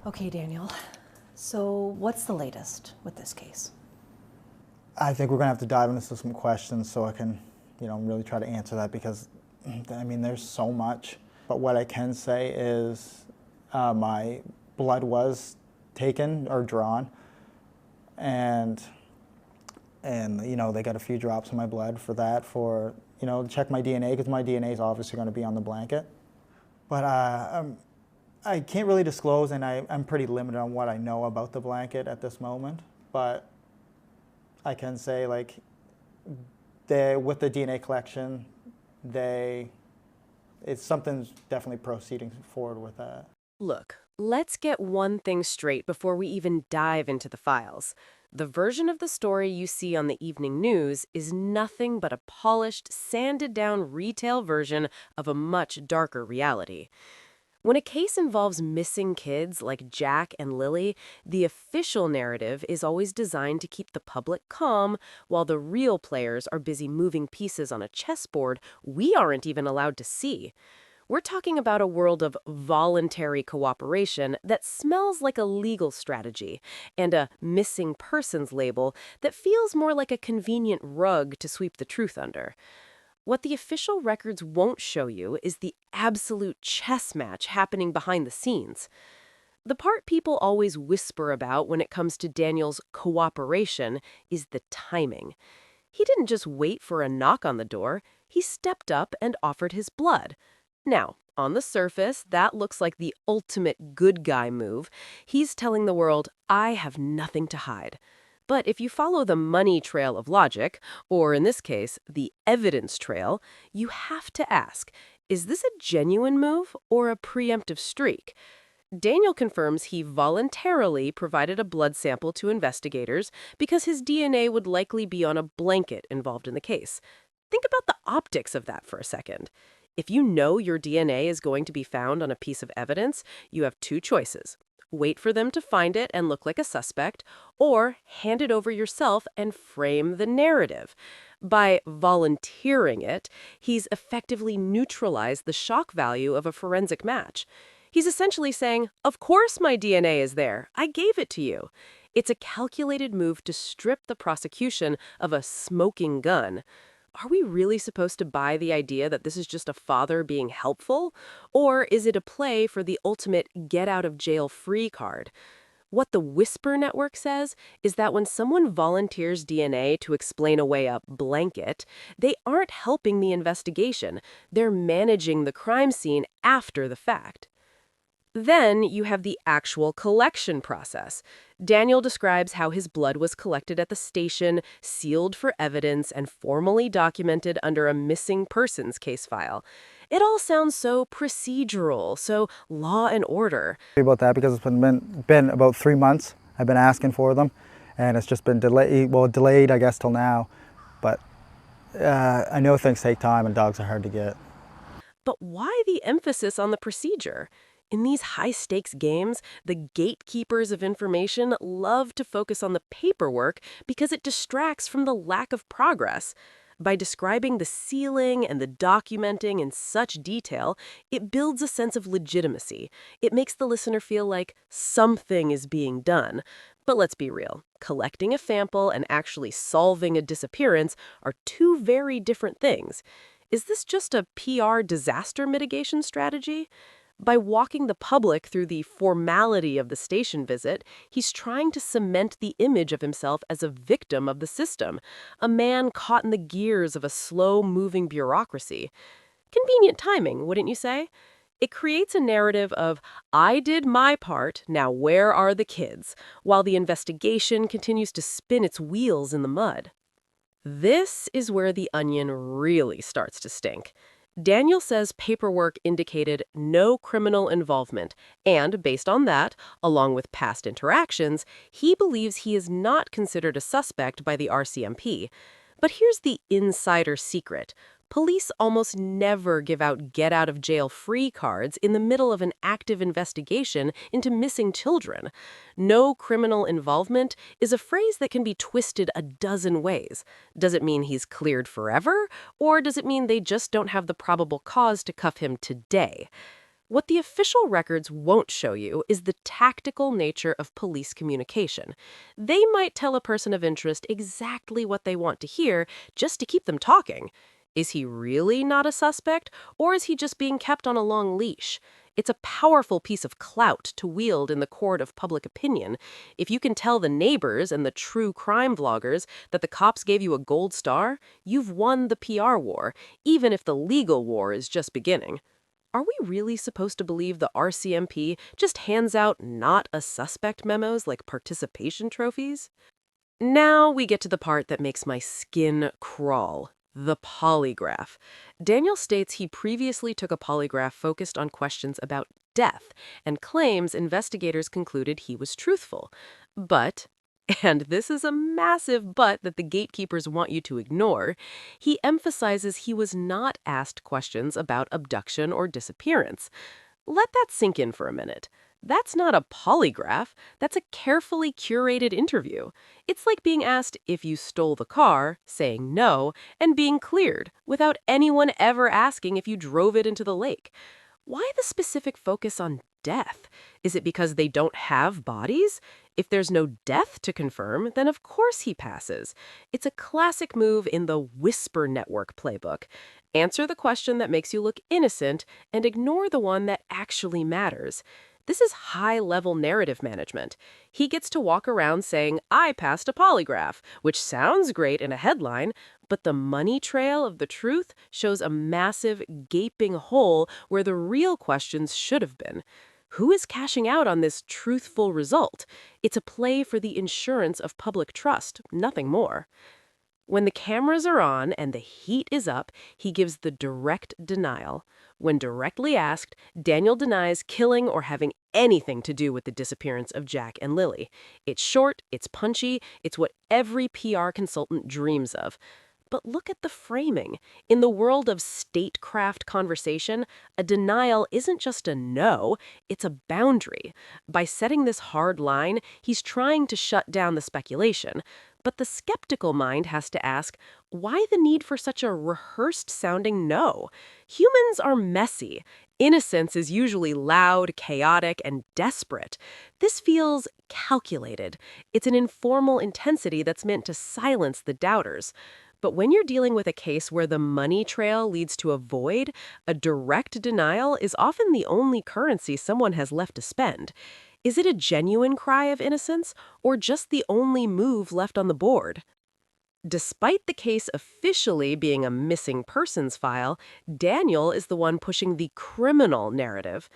Okay, Daniel. So what's the latest with this case? I think we're going to have to dive into some questions so I can, really try to answer that because, there's so much. But what I can say is my blood was taken or drawn, and they got a few drops in my blood for that, to check my DNA, because my DNA is obviously going to be on the blanket. But I can't really disclose, and I'm pretty limited on what I know about the blanket at this moment. But I can say, with the DNA collection, something's definitely proceeding forward with that. Look, let's get one thing straight before we even dive into the files. The version of the story you see on the evening news is nothing but a polished, sanded-down retail version of a much darker reality. When a case involves missing kids like Jack and Lilly, the official narrative is always designed to keep the public calm, while the real players are busy moving pieces on a chessboard we aren't even allowed to see. We're talking about a world of voluntary cooperation that smells like a legal strategy, and a missing persons label that feels more like a convenient rug to sweep the truth under. What the official records won't show you is the absolute chess match happening behind the scenes. The part people always whisper about when it comes to Daniel's cooperation is the timing. He didn't just wait for a knock on the door, he stepped up and offered his blood. Now, on the surface, that looks like the ultimate good guy move. He's telling the world, I have nothing to hide. But if you follow the money trail of logic, or in this case, the evidence trail, you have to ask, is this a genuine move or a preemptive streak? Daniel confirms he voluntarily provided a blood sample to investigators because his DNA would likely be on a blanket involved in the case. Think about the optics of that for a second. If you know your DNA is going to be found on a piece of evidence, you have two choices. Wait for them to find it and look like a suspect, or hand it over yourself and frame the narrative. By volunteering it, he's effectively neutralized the shock value of a forensic match. He's essentially saying, of course my DNA is there. I gave it to you. It's a calculated move to strip the prosecution of a smoking gun. Are we really supposed to buy the idea that this is just a father being helpful? Or is it a play for the ultimate get-out-of-jail-free card? What the Whisper Network says is that when someone volunteers DNA to explain away a blanket, they aren't helping the investigation. They're managing the crime scene after the fact. Then you have the actual collection process. Daniel describes how his blood was collected at the station, sealed for evidence, and formally documented under a missing persons case file. It all sounds so procedural, so law and order. About that because it's been about 3 months. I've been asking for them, and it's just been delayed, I guess, till now. But I know things take time, and dogs are hard to get. But why the emphasis on the procedure? In these high-stakes games, the gatekeepers of information love to focus on the paperwork because it distracts from the lack of progress. By describing the sealing and the documenting in such detail, it builds a sense of legitimacy. It makes the listener feel like something is being done. But let's be real. Collecting a sample and actually solving a disappearance are two very different things. Is this just a PR disaster mitigation strategy? By walking the public through the formality of the station visit, he's trying to cement the image of himself as a victim of the system, a man caught in the gears of a slow-moving bureaucracy. Convenient timing, wouldn't you say? It creates a narrative of, I did my part, now where are the kids, while the investigation continues to spin its wheels in the mud. This is where the onion really starts to stink. Daniel says paperwork indicated no criminal involvement, and based on that, along with past interactions, he believes he is not considered a suspect by the RCMP. But here's the insider secret. Police almost never give out get-out-of-jail-free cards in the middle of an active investigation into missing children. No criminal involvement is a phrase that can be twisted a dozen ways. Does it mean he's cleared forever? Or does it mean they just don't have the probable cause to cuff him today? What the official records won't show you is the tactical nature of police communication. They might tell a person of interest exactly what they want to hear just to keep them talking. Is he really not a suspect, or is he just being kept on a long leash? It's a powerful piece of clout to wield in the court of public opinion. If you can tell the neighbors and the true crime vloggers that the cops gave you a gold star, you've won the PR war, even if the legal war is just beginning. Are we really supposed to believe the RCMP just hands out not a suspect memos like participation trophies? Now we get to the part that makes my skin crawl. The polygraph. Daniel states he previously took a polygraph focused on questions about death and claims investigators concluded he was truthful. But, and this is a massive but that the gatekeepers want you to ignore, he emphasizes he was not asked questions about abduction or disappearance. Let that sink in for a minute. That's not a polygraph. That's a carefully curated interview. It's like being asked if you stole the car, saying no, and being cleared, without anyone ever asking if you drove it into the lake. Why the specific focus on death? Is it because they don't have bodies? If there's no death to confirm, then of course he passes. It's a classic move in the Whisper Network playbook. Answer the question that makes you look innocent and ignore the one that actually matters. This is high-level narrative management. He gets to walk around saying, I passed a polygraph, which sounds great in a headline, but the money trail of the truth shows a massive, gaping hole where the real questions should have been. Who is cashing out on this truthful result? It's a play for the insurance of public trust, nothing more. When the cameras are on and the heat is up, he gives the direct denial. When directly asked, Daniel denies killing or having anything to do with the disappearance of Jack and Lilly. It's short, it's punchy, it's what every PR consultant dreams of. But look at the framing. In the world of statecraft conversation, a denial isn't just a no, it's a boundary. By setting this hard line, he's trying to shut down the speculation. But the skeptical mind has to ask, why the need for such a rehearsed-sounding no? Humans are messy. Innocence is usually loud, chaotic, and desperate. This feels calculated. It's an informal intensity that's meant to silence the doubters. But when you're dealing with a case where the money trail leads to a void, a direct denial is often the only currency someone has left to spend. Is it a genuine cry of innocence, or just the only move left on the board? Despite the case officially being a missing persons file, Daniel is the one pushing the criminal narrative.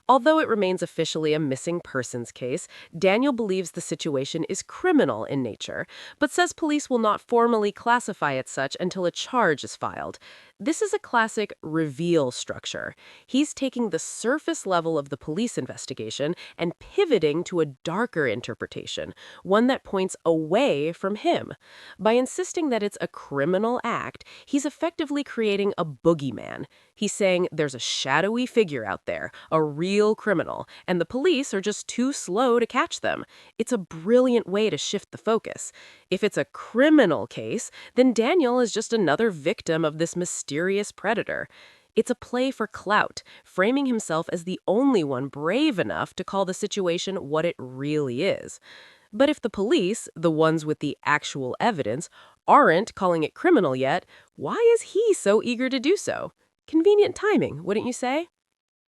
Although it remains officially a missing persons case, Daniel believes the situation is criminal in nature, but says police will not formally classify it such until a charge is filed. This is a classic reveal structure. He's taking the surface level of the police investigation and pivoting to a darker interpretation, one that points away from him. By insisting that it's a criminal act, he's effectively creating a boogeyman. He's saying there's a shadowy figure out there, a real criminal, and the police are just too slow to catch them. It's a brilliant way to shift the focus. If it's a criminal case, then Daniel is just another victim of this mysterious predator. It's a play for clout, framing himself as the only one brave enough to call the situation what it really is. But if the police, the ones with the actual evidence, aren't calling it criminal yet, why is he so eager to do so? Convenient timing, wouldn't you say?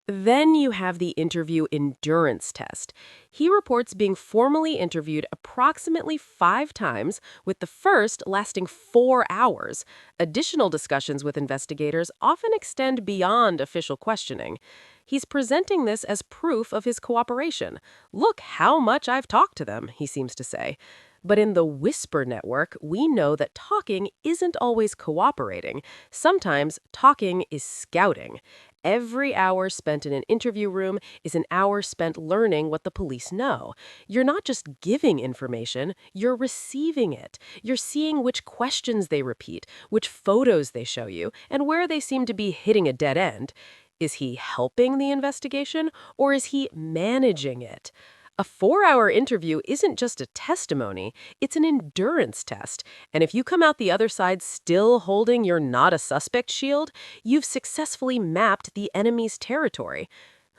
Then you have the interview endurance test. He reports being formally interviewed approximately 5 times, with the first lasting 4 hours. Additional discussions with investigators often extend beyond official questioning. He's presenting this as proof of his cooperation. Look how much I've talked to them, he seems to say. But in the Whisper Network, we know that talking isn't always cooperating. Sometimes talking is scouting. Every hour spent in an interview room is an hour spent learning what the police know. You're not just giving information, you're receiving it. You're seeing which questions they repeat, which photos they show you, and where they seem to be hitting a dead end. Is he helping the investigation, or is he managing it? A 4-hour interview isn't just a testimony, it's an endurance test. And if you come out the other side still holding your not a suspect shield, you've successfully mapped the enemy's territory.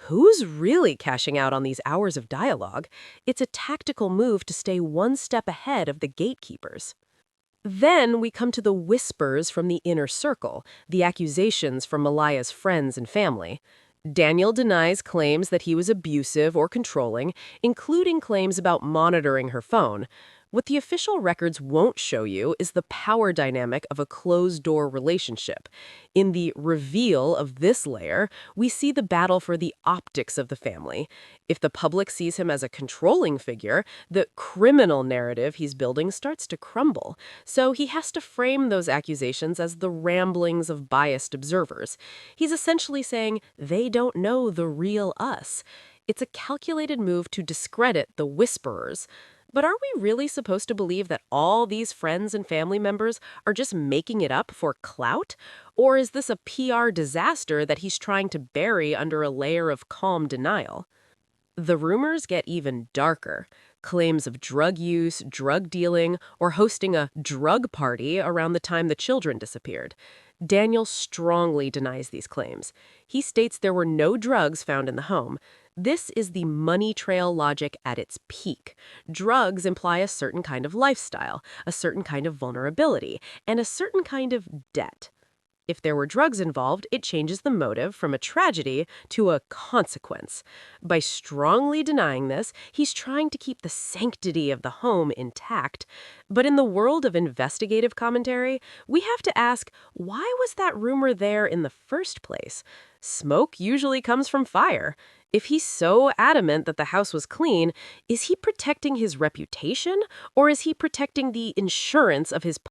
Who's really cashing out on these hours of dialogue? It's a tactical move to stay one step ahead of the gatekeepers. Then we come to the whispers from the inner circle, the accusations from Maliah's friends and family. Daniel denies claims that he was abusive or controlling, including claims about monitoring her phone. What the official records won't show you is the power dynamic of a closed-door relationship. In the reveal of this layer, we see the battle for the optics of the family. If the public sees him as a controlling figure, the criminal narrative he's building starts to crumble. So he has to frame those accusations as the ramblings of biased observers. He's essentially saying, they don't know the real us. It's a calculated move to discredit the whisperers. But are we really supposed to believe that all these friends and family members are just making it up for clout? Or is this a PR disaster that he's trying to bury under a layer of calm denial? The rumors get even darker. Claims of drug use, drug dealing, or hosting a drug party around the time the children disappeared. Daniel strongly denies these claims. He states there were no drugs found in the home. This is the money trail logic at its peak. Drugs imply a certain kind of lifestyle, a certain kind of vulnerability, and a certain kind of debt. If there were drugs involved, it changes the motive from a tragedy to a consequence. By strongly denying this, he's trying to keep the sanctity of the home intact. But in the world of investigative commentary, we have to ask, why was that rumor there in the first place? Smoke usually comes from fire. If he's so adamant that the house was clean, is he protecting his reputation, or is he protecting the insurance of his